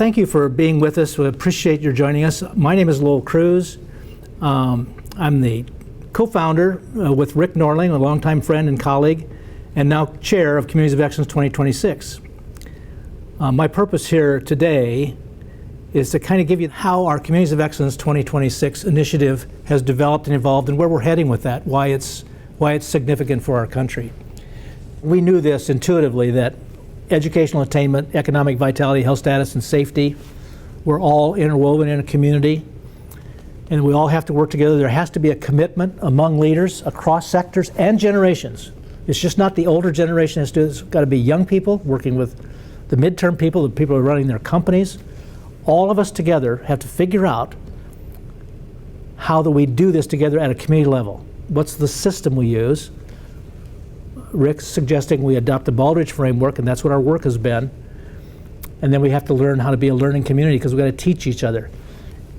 thank you for being with us. We appreciate your joining us. My name is Lowell Kruse. I'm the co-founder with Rick Norling, a longtime friend and colleague, and now chair of Communities of Excellence 2026. My purpose here today is to kind of give you how our Communities of Excellence 2026 initiative has developed and evolved and where we're heading with that, why it's significant for our country. We knew this intuitively, that educational attainment, economic vitality, health status, and safety were all interwoven in a community, and we all have to work together. There has to be a commitment among leaders across sectors and generations. It's just not the older generation has to do this. It's got to be young people working with the midterm people, the people who are running their companies. All of us together have to figure out how do we do this together at a community level. What's the system we use? Rick's suggesting we adopt the Baldrige framework, and that's what our work has been. And then we have to learn how to be a learning community because we've got to teach each other.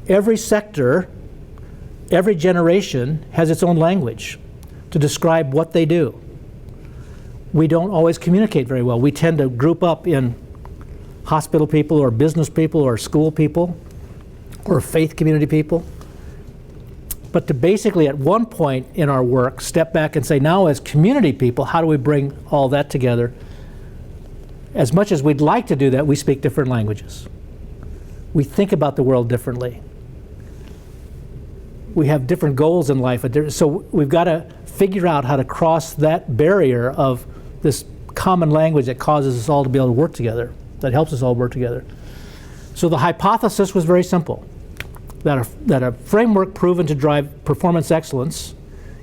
Every sector, every generation has its own language to describe what they do. We don't always communicate very well. We tend to group up in hospital people or business people or school people or faith community people. But to basically, at one point in our work, step back and say, now as community people, how do we bring all that together? As much as we'd like to do that, we speak different languages. We think about the world differently. We have different goals in life. So we've got to figure out how to cross that barrier of this common language that causes us all to be able to work together, that helps us all work together. So the hypothesis was very simple. That a framework proven to drive performance excellence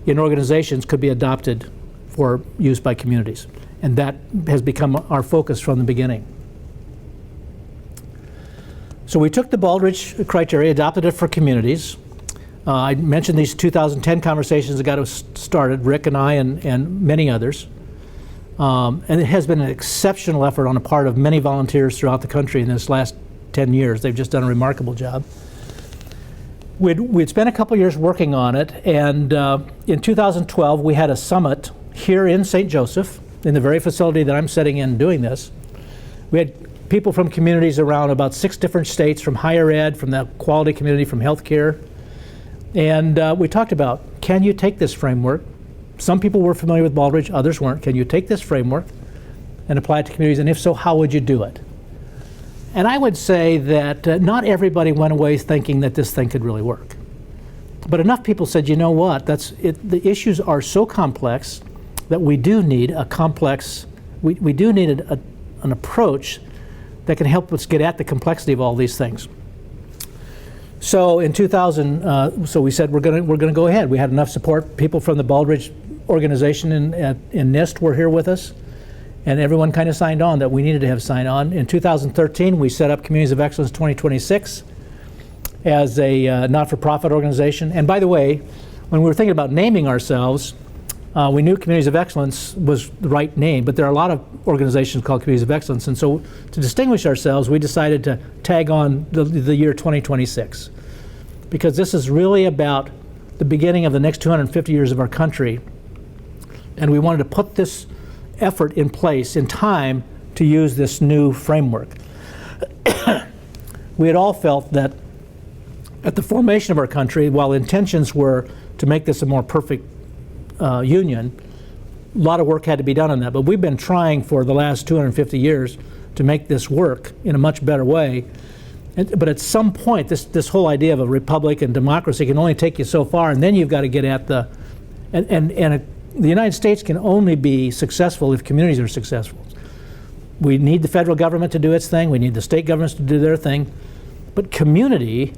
in organizations could be adopted for use by communities. And that has become our focus from the beginning. So we took the Baldrige criteria, adopted it for communities. I mentioned these 2010 conversations that got us started, Rick and I and many others. And it has been an exceptional effort on the part of many volunteers throughout the country in this last 10 years. They've just done a remarkable job. We'd spent a couple years working on it, and in 2012 we had a summit here in St. Joseph, in the very facility that I'm sitting in doing this. We had people from communities around about 6 different states, from higher ed, from the quality community, from healthcare, and we talked about, can you take this framework? Some people were familiar with Baldrige, others weren't. Can you take this framework and apply it to communities, and if so, how would you do it? And I would say that not everybody went away thinking that this thing could really work. But enough people said, you know what, the issues are so complex that we do need a complex, we do need an approach that can help us get at the complexity of all these things. So in 2000, so we said we're going to go ahead. We had enough support. People from the Baldrige organization in NIST were here with us. And everyone kind of signed on that we needed to have signed on. In 2013, we set up Communities of Excellence 2026 as a not-for-profit organization. And by the way, when we were thinking about naming ourselves, we knew Communities of Excellence was the right name, but there are a lot of organizations called Communities of Excellence. And so to distinguish ourselves, we decided to tag on the year 2026, because this is really about the beginning of the next 250 years of our country. And we wanted to put this effort in place in time to use this new framework. We had all felt that at the formation of our country, while intentions were to make this a more perfect union, a lot of work had to be done on that. But we've been trying for the last 250 years to make this work in a much better way. But at some point, this whole idea of a republic and democracy can only take you so far, and then you've got to get at the the United States can only be successful if communities are successful. We need the federal government to do its thing. We need the state governments to do their thing. But community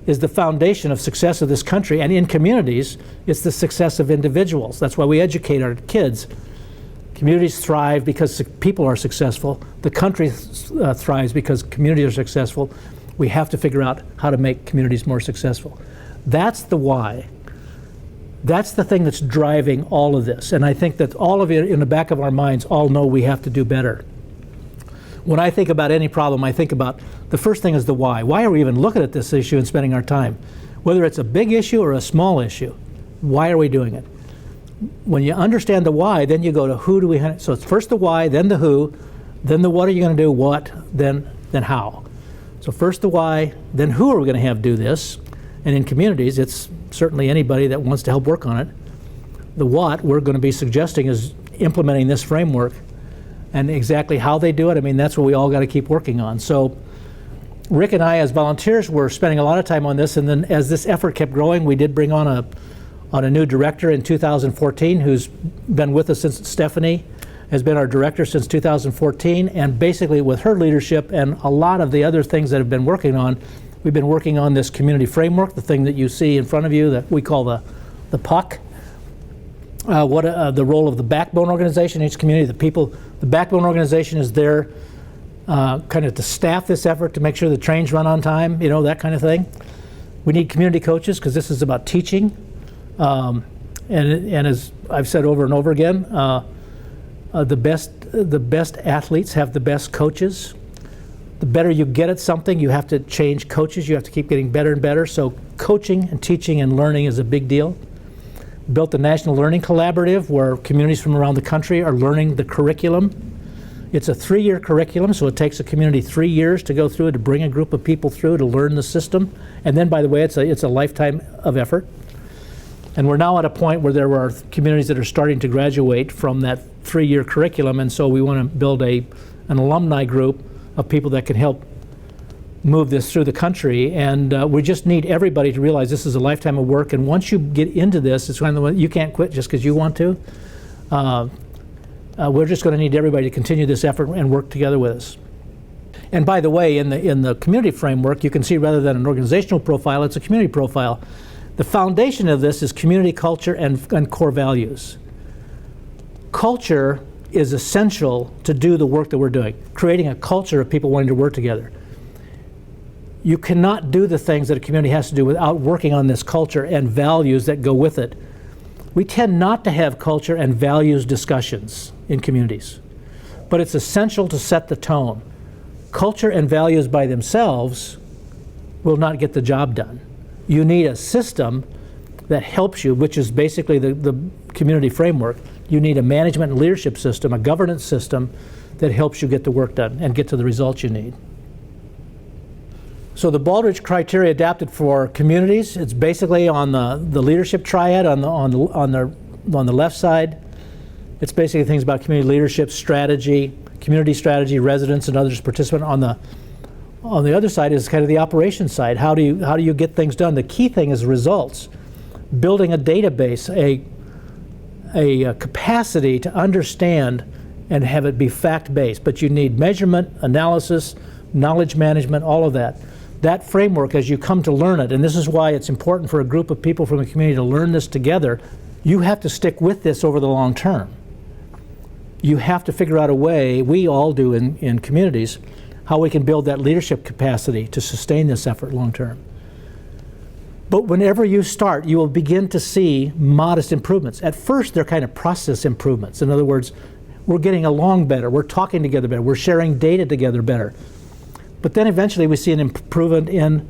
is the foundation of success of this country. And in communities, it's the success of individuals. That's why we educate our kids. Communities thrive because people are successful. The country thrives because communities are successful. We have to figure out how to make communities more successful. That's the why. That's the thing that's driving all of this. And I think that all of you in the back of our minds all know we have to do better. When I think about any problem, I think about the first thing is the why. Why are we even looking at this issue and spending our time? Whether it's a big issue or a small issue, why are we doing it? When you understand the why, then you go to who do we, so it's first the why, then the who, then the what are you going to do, what, then how. So first the why, then who are we going to have do this? And in communities, it's certainly anybody that wants to help work on it. The what we're going to be suggesting is implementing this framework, and exactly how they do it, I mean, that's what we all got to keep working on. So Rick and I as volunteers were spending a lot of time on this, and then as this effort kept growing, we did bring on a new director in 2014 who's been with us since. Stephanie has been our director since 2014, and basically with her leadership and a lot of the other things that have been working on, we've been working on this community framework, the thing that you see in front of you that we call the puck. The role of the backbone organization in each community. The backbone organization is there kind of to staff this effort, to make sure the trains run on time, that kind of thing. We need community coaches because this is about teaching. And as I've said over and over again, the best athletes have the best coaches. The better you get at something, you have to change coaches. You have to keep getting better and better. So coaching and teaching and learning is a big deal. Built the National Learning Collaborative, where communities from around the country are learning the curriculum. It's a 3-year curriculum, so it takes a community 3 years to go through it, to bring a group of people through to learn the system. And then, by the way, it's a lifetime of effort. And we're now at a point where there are communities that are starting to graduate from that 3-year curriculum, and so we want to build an alumni group of people that can help move this through the country. And we just need everybody to realize this is a lifetime of work, and once you get into this, it's kind of you can't quit just because you want to. We're just going to need everybody to continue this effort and work together with us. And by the way, in the community framework, you can see rather than an organizational profile, it's a community profile. The foundation of this is community culture and core values. Culture is essential to do the work that we're doing, creating a culture of people wanting to work together. You cannot do the things that a community has to do without working on this culture and values that go with it. We tend not to have culture and values discussions in communities, but it's essential to set the tone. Culture and values by themselves will not get the job done. You need a system that helps you, which is basically the community framework. You need a management and leadership system, a governance system that helps you get the work done and get to the results you need. So the Baldrige criteria adapted for communities, it's basically on the leadership triad on the left side. It's basically things about community leadership, strategy, community strategy, residents and others participant. On the other side is kind of the operations side. How do you get things done? The key thing is results. Building a database, a capacity to understand and have it be fact-based. But you need measurement, analysis, knowledge management, all of that. That framework, as you come to learn it, and this is why it's important for a group of people from the community to learn this together, you have to stick with this over the long term. You have to figure out a way, we all do in communities, how we can build that leadership capacity to sustain this effort long term. But whenever you start, you will begin to see modest improvements. At first, they're kind of process improvements. In other words, we're getting along better, we're talking together better, we're sharing data together better. But then eventually we see an improvement in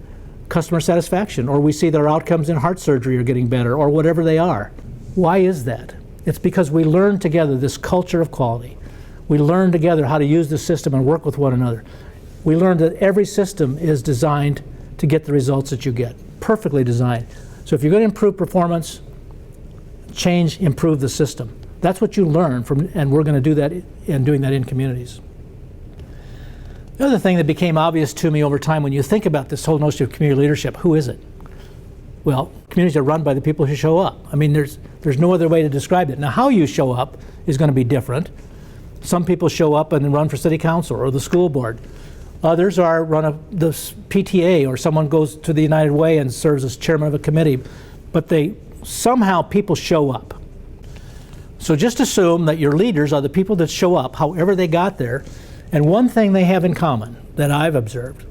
customer satisfaction, or we see their outcomes in heart surgery are getting better, or whatever they are. Why is that? It's because we learn together this culture of quality. We learn together how to use the system and work with one another. We learn that every system is designed to get the results that you get, perfectly designed. So if you're going to improve performance, improve the system. That's what you learn from, and we're going to do that and doing that in communities. The other thing that became obvious to me over time when you think about this whole notion of community leadership, who is it? Well, communities are run by the people who show up. I mean, there's no other way to describe it. Now, how you show up is going to be different. Some people show up and then run for city council or the school board. Others run the PTA, or someone goes to the United Way and serves as chairman of a committee. But somehow people show up. So just assume that your leaders are the people that show up, however they got there. And one thing they have in common that I've observed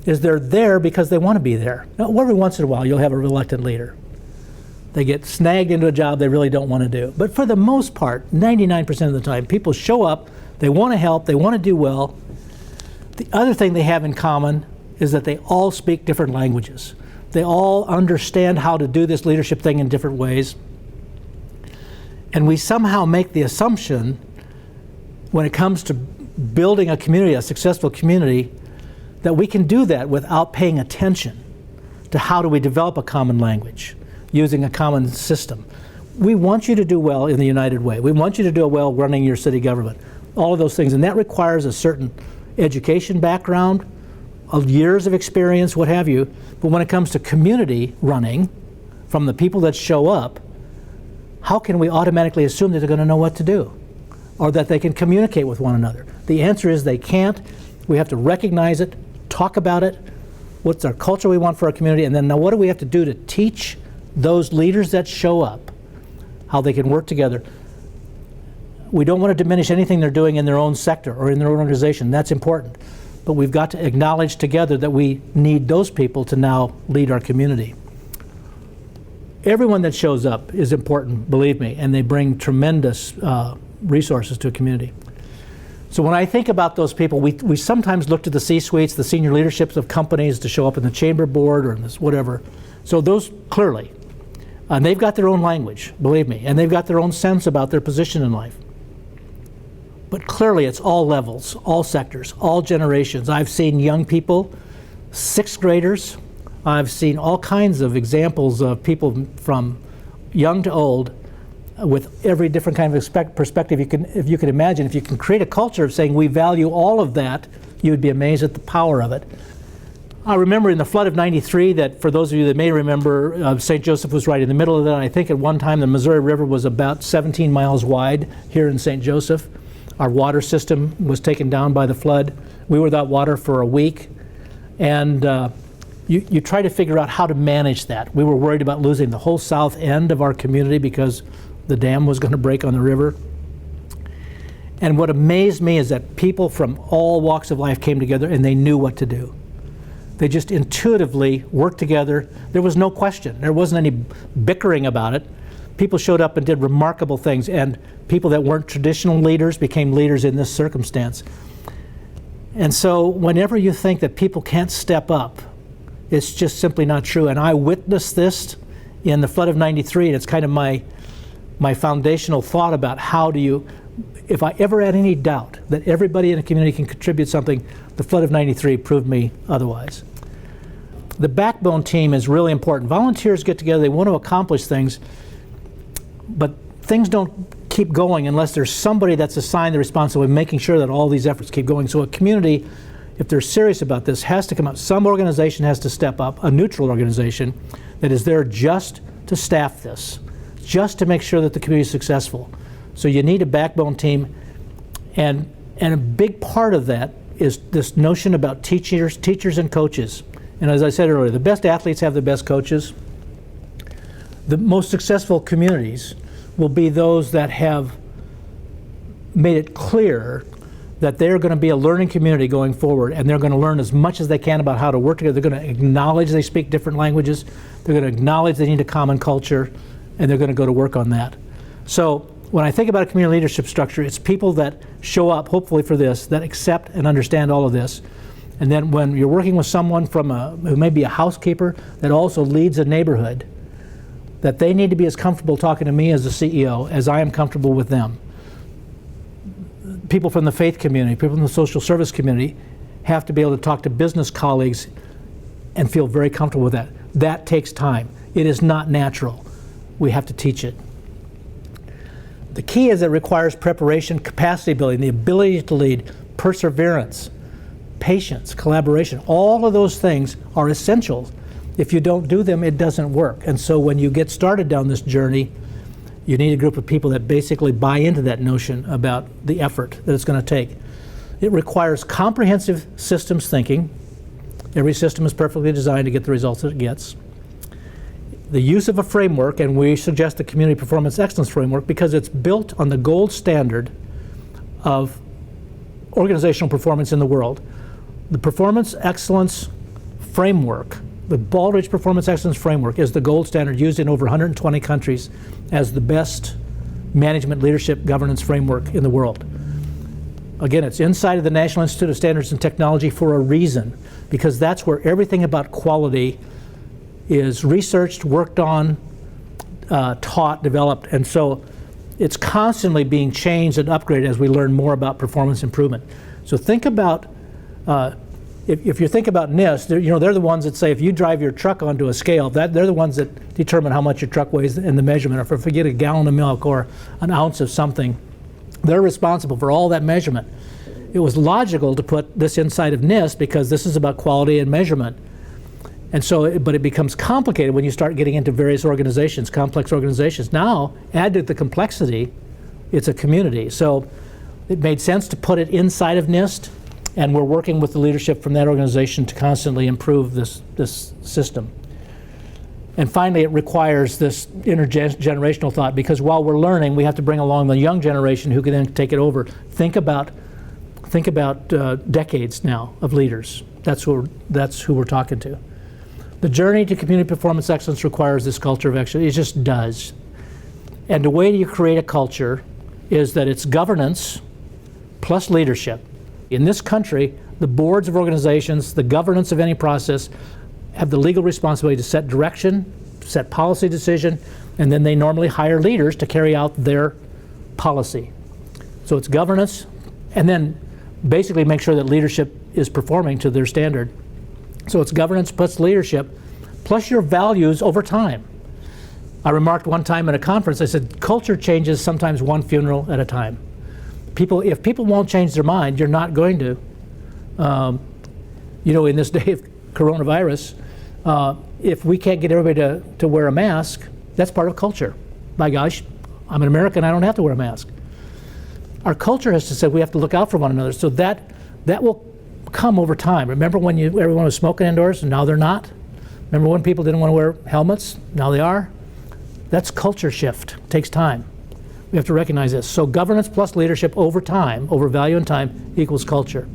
is they're there because they want to be there. Now, every once in a while, you'll have a reluctant leader. They get snagged into a job they really don't want to do. But for the most part, 99% of the time, people show up, they want to help, they want to do well. The other thing they have in common is that they all speak different languages. They all understand how to do this leadership thing in different ways. And we somehow make the assumption when it comes to building a community, a successful community, that we can do that without paying attention to how do we develop a common language, using a common system. We want you to do well in the United Way. We want you to do well running your city government. All of those things, and that requires a certain education background, of years of experience, what have you. But when it comes to community running, from the people that show up, how can we automatically assume that they're going to know what to do, or that they can communicate with one another? The answer is they can't. We have to recognize it, talk about it, what's our culture we want for our community, and then now what do we have to do to teach those leaders that show up how they can work together. We don't want to diminish anything they're doing in their own sector or in their own organization. That's important. But we've got to acknowledge together that we need those people to now lead our community. Everyone that shows up is important, believe me, and they bring tremendous resources to a community. So when I think about those people, we sometimes look to the C-suites, the senior leaderships of companies to show up in the chamber board or in this whatever. So those clearly, and they've got their own language, believe me, and they've got their own sense about their position in life. But clearly it's all levels, all sectors, all generations. I've seen young people, 6th graders. I've seen all kinds of examples of people from young to old with every different kind of perspective if you can imagine. If you can create a culture of saying we value all of that, you would be amazed at the power of it. I remember in the flood of '93 that, for those of you that may remember, St. Joseph was right in the middle of that. I think at one time the Missouri River was about 17 miles wide here in St. Joseph. Our water system was taken down by the flood. We were without water for a week. And you try to figure out how to manage that. We were worried about losing the whole south end of our community because the dam was going to break on the river. And what amazed me is that people from all walks of life came together and they knew what to do. They just intuitively worked together. There was no question. There wasn't any bickering about it. People showed up and did remarkable things, and people that weren't traditional leaders became leaders in this circumstance. And so whenever you think that people can't step up, it's just simply not true. And I witnessed this in the flood of '93, and it's kind of my foundational thought about how do you, if I ever had any doubt that everybody in a community can contribute something, the flood of '93 proved me otherwise. The backbone team is really important. Volunteers get together, they want to accomplish things, but things don't keep going unless there's somebody that's assigned the responsibility of making sure that all these efforts keep going. So a community, if they're serious about this, has to come up. Some organization has to step up, a neutral organization that is there just to staff this, just to make sure that the community is successful. So you need a backbone team, and a big part of that is this notion about teachers and coaches. And as I said earlier, the best athletes have the best coaches. The most successful communities will be those that have made it clear that they're going to be a learning community going forward, and they're going to learn as much as they can about how to work together. They're going to acknowledge they speak different languages. They're going to acknowledge they need a common culture, and they're going to go to work on that. So when I think about a community leadership structure, it's people that show up, hopefully for this, that accept and understand all of this. And then when you're working with someone who may be a housekeeper that also leads a neighborhood, that they need to be as comfortable talking to me as the CEO as I am comfortable with them. People from the faith community, people from the social service community have to be able to talk to business colleagues and feel very comfortable with that. That takes time. It is not natural. We have to teach it. The key is it requires preparation, capacity building, the ability to lead, perseverance, patience, collaboration. All of those things are essential. If you don't do them, it doesn't work. And so when you get started down this journey, you need a group of people that basically buy into that notion about the effort that it's going to take. It requires comprehensive systems thinking. Every system is perfectly designed to get the results that it gets. The use of a framework, and we suggest the Community Performance Excellence Framework because it's built on the gold standard of organizational performance in the world. The Performance Excellence Framework, the Baldrige Performance Excellence Framework, is the gold standard used in over 120 countries as the best management leadership governance framework in the world. Again, it's inside of the National Institute of Standards and Technology for a reason, because that's where everything about quality is researched, worked on, taught, developed, and so it's constantly being changed and upgraded as we learn more about performance improvement. So think about if you think about NIST, they're the ones that say if you drive your truck onto a scale, they're the ones that determine how much your truck weighs in the measurement. Or if you get a gallon of milk or an ounce of something, they're responsible for all that measurement. It was logical to put this inside of NIST because this is about quality and measurement. And so, but it becomes complicated when you start getting into various organizations, complex organizations. Now, add to the complexity, it's a community. So it made sense to put it inside of NIST. And we're working with the leadership from that organization to constantly improve this system. And finally, it requires this intergenerational thought, because while we're learning, we have to bring along the young generation who can then take it over. Think about decades now of leaders. That's who we're talking to. The journey to community performance excellence requires this culture of excellence. It just does. And the way you create a culture is that it's governance plus leadership. In this country, the boards of organizations, the governance of any process, have the legal responsibility to set direction, set policy decision, and then they normally hire leaders to carry out their policy. So it's governance, and then basically make sure that leadership is performing to their standard. So it's governance plus leadership, plus your values over time. I remarked one time at a conference, I said, culture changes sometimes one funeral at a time. If people won't change their mind, you're not going to. In this day of coronavirus, if we can't get everybody to wear a mask, that's part of culture. By gosh, I'm an American, I don't have to wear a mask. Our culture has to say we have to look out for one another, so that will come over time. Remember when everyone was smoking indoors and now they're not? Remember when people didn't want to wear helmets? Now they are? That's culture shift. It takes time. We have to recognize this. So governance plus leadership over time, over value and time, equals culture.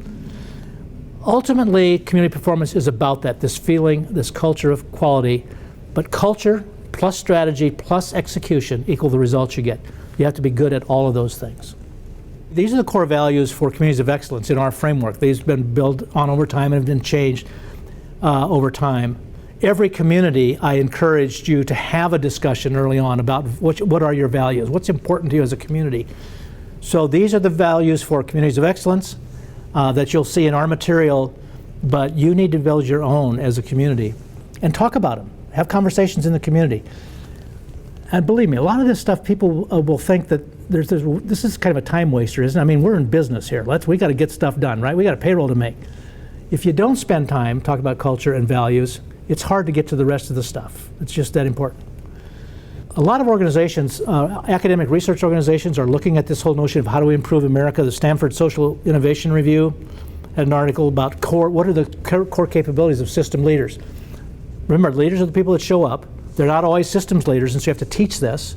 Ultimately, community performance is about that, this feeling, this culture of quality. But culture plus strategy plus execution equal the results you get. You have to be good at all of those things. These are the core values for communities of excellence in our framework. These have been built on over time and have been changed over time. Every community, I encouraged you to have a discussion early on about what are your values, what's important to you as a community. So these are the values for communities of excellence that you'll see in our material, but you need to build your own as a community and talk about them. Have conversations in the community. And believe me, a lot of this stuff people will think that this is kind of a time waster, isn't it? I mean, we're in business here. We got to get stuff done, right? We got a payroll to make. If you don't spend time talking about culture and values, it's hard to get to the rest of the stuff. It's just that important. A lot of organizations, academic research organizations, are looking at this whole notion of how do we improve America. The Stanford Social Innovation Review had an article about what are the core capabilities of system leaders. Remember, leaders are the people that show up. They're not always systems leaders, and so you have to teach this.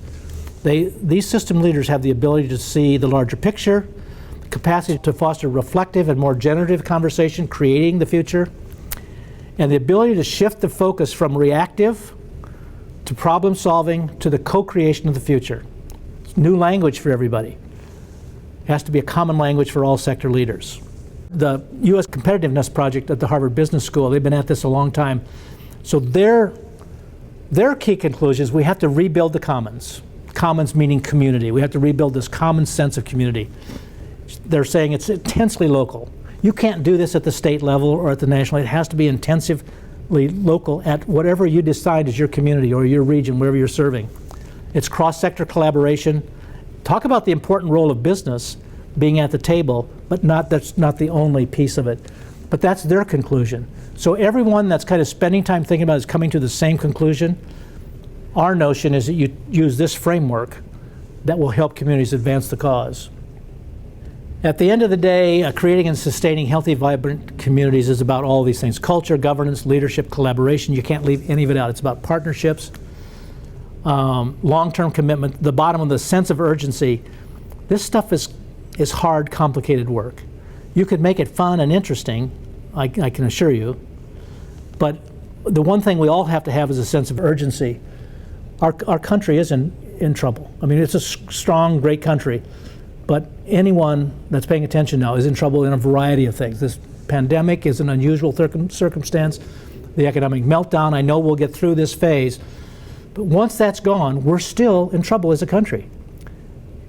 These system leaders have the ability to see the larger picture, the capacity to foster reflective and more generative conversation, creating the future, and the ability to shift the focus from reactive to problem solving to the co-creation of the future. It's new language for everybody. It has to be a common language for all sector leaders. The U.S. Competitiveness Project at the Harvard Business School, they've been at this a long time. So their key conclusion is we have to rebuild the commons. Commons meaning community. We have to rebuild this common sense of community. They're saying it's intensely local. You can't do this at the state level or at the national. It has to be intensively local at whatever you decide is your community or your region, wherever you're serving. It's cross-sector collaboration. Talk about the important role of business being at the table, but that's not the only piece of it. But that's their conclusion. So everyone that's kind of spending time thinking about it is coming to the same conclusion. Our notion is that you use this framework that will help communities advance the cause. At the end of the day, creating and sustaining healthy, vibrant communities is about all these things: culture, governance, leadership, collaboration. You can't leave any of it out. It's about partnerships, long-term commitment, the bottom of the sense of urgency. This stuff is hard, complicated work. You could make it fun and interesting, I can assure you, but the one thing we all have to have is a sense of urgency. Our country is in trouble. I mean, it's a strong, great country, but anyone that's paying attention now is in trouble in a variety of things. This pandemic is an unusual circumstance. The economic meltdown, I know we'll get through this phase, but once that's gone, we're still in trouble as a country.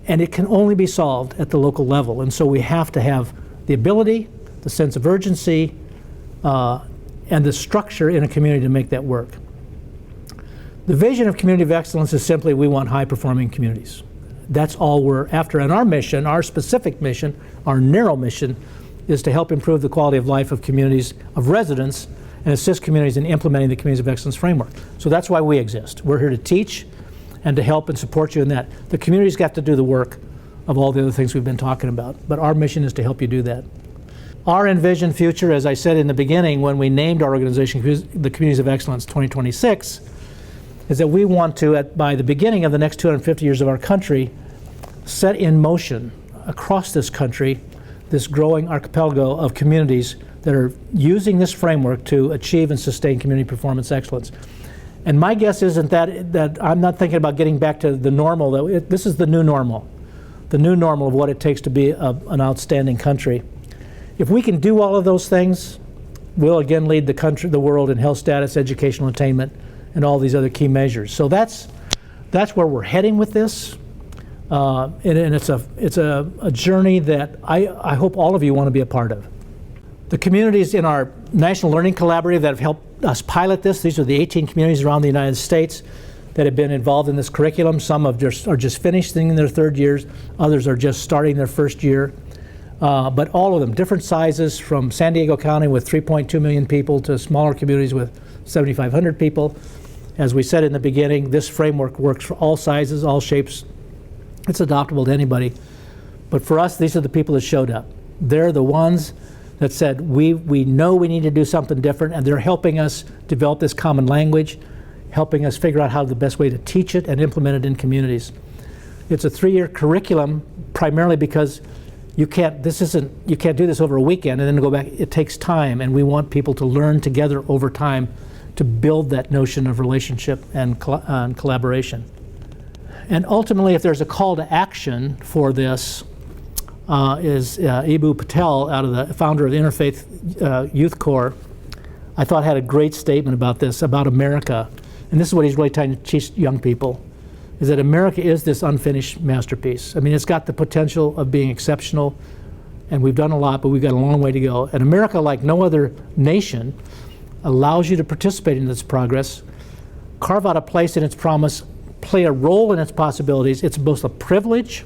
And it can only be solved at the local level. And so we have to have the ability, the sense of urgency, and the structure in a community to make that work. The vision of Community of Excellence is simply we want high-performing communities. That's all we're after. And our mission, our specific mission, our narrow mission, is to help improve the quality of life of communities of residents and assist communities in implementing the Communities of Excellence framework. So that's why we exist. We're here to teach and to help and support you in that. The community's got to do the work of all the other things we've been talking about, but our mission is to help you do that. Our envisioned future, as I said in the beginning when we named our organization the Communities of Excellence 2026, is that we want to, by the beginning of the next 250 years of our country, set in motion across this country this growing archipelago of communities that are using this framework to achieve and sustain community performance excellence. And my guess isn't that I'm not thinking about getting back to the normal. This is the new normal of what it takes to be an outstanding country. If we can do all of those things, we'll again lead the world in health status, educational attainment, and all these other key measures. So that's where we're heading with this, and it's a journey that I hope all of you want to be a part of. The communities in our National Learning Collaborative that have helped us pilot this, these are the 18 communities around the United States that have been involved in this curriculum. Some are just finishing their third years, others are just starting their first year. But all of them, different sizes, from San Diego County with 3.2 million people to smaller communities with 7,500 people. As we said in the beginning, this framework works for all sizes, all shapes. It's adoptable to anybody. But for us, these are the people that showed up. They're the ones that said, we know we need to do something different, and they're helping us develop this common language, helping us figure out how the best way to teach it and implement it in communities. It's a 3-year curriculum, primarily because you can't do this over a weekend and then go back. It takes time, and we want people to learn together over time to build that notion of relationship and collaboration. And ultimately, if there's a call to action for this, is Ibu Patel, the founder of the Interfaith Youth Corps, I thought had a great statement about this, about America. And this is what he's really trying to teach young people, is that America is this unfinished masterpiece. I mean, it's got the potential of being exceptional, and we've done a lot, but we've got a long way to go. And America, like no other nation, allows you to participate in this progress, carve out a place in its promise, play a role in its possibilities. It's both a privilege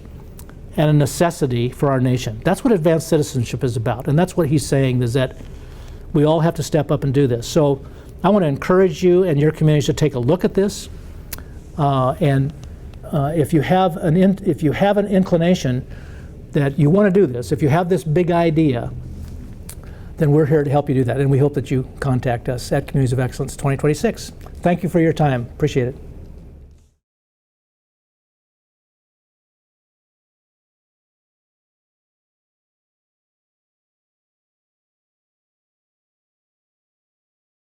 and a necessity for our nation. That's what advanced citizenship is about, and that's what he's saying, is that we all have to step up and do this. So I want to encourage you and your communities to take a look at this, and if you have an inclination that you want to do this, if you have this big idea, then we're here to help you do that, and we hope that you contact us at Communities of Excellence 2026. Thank you for your time. Appreciate it.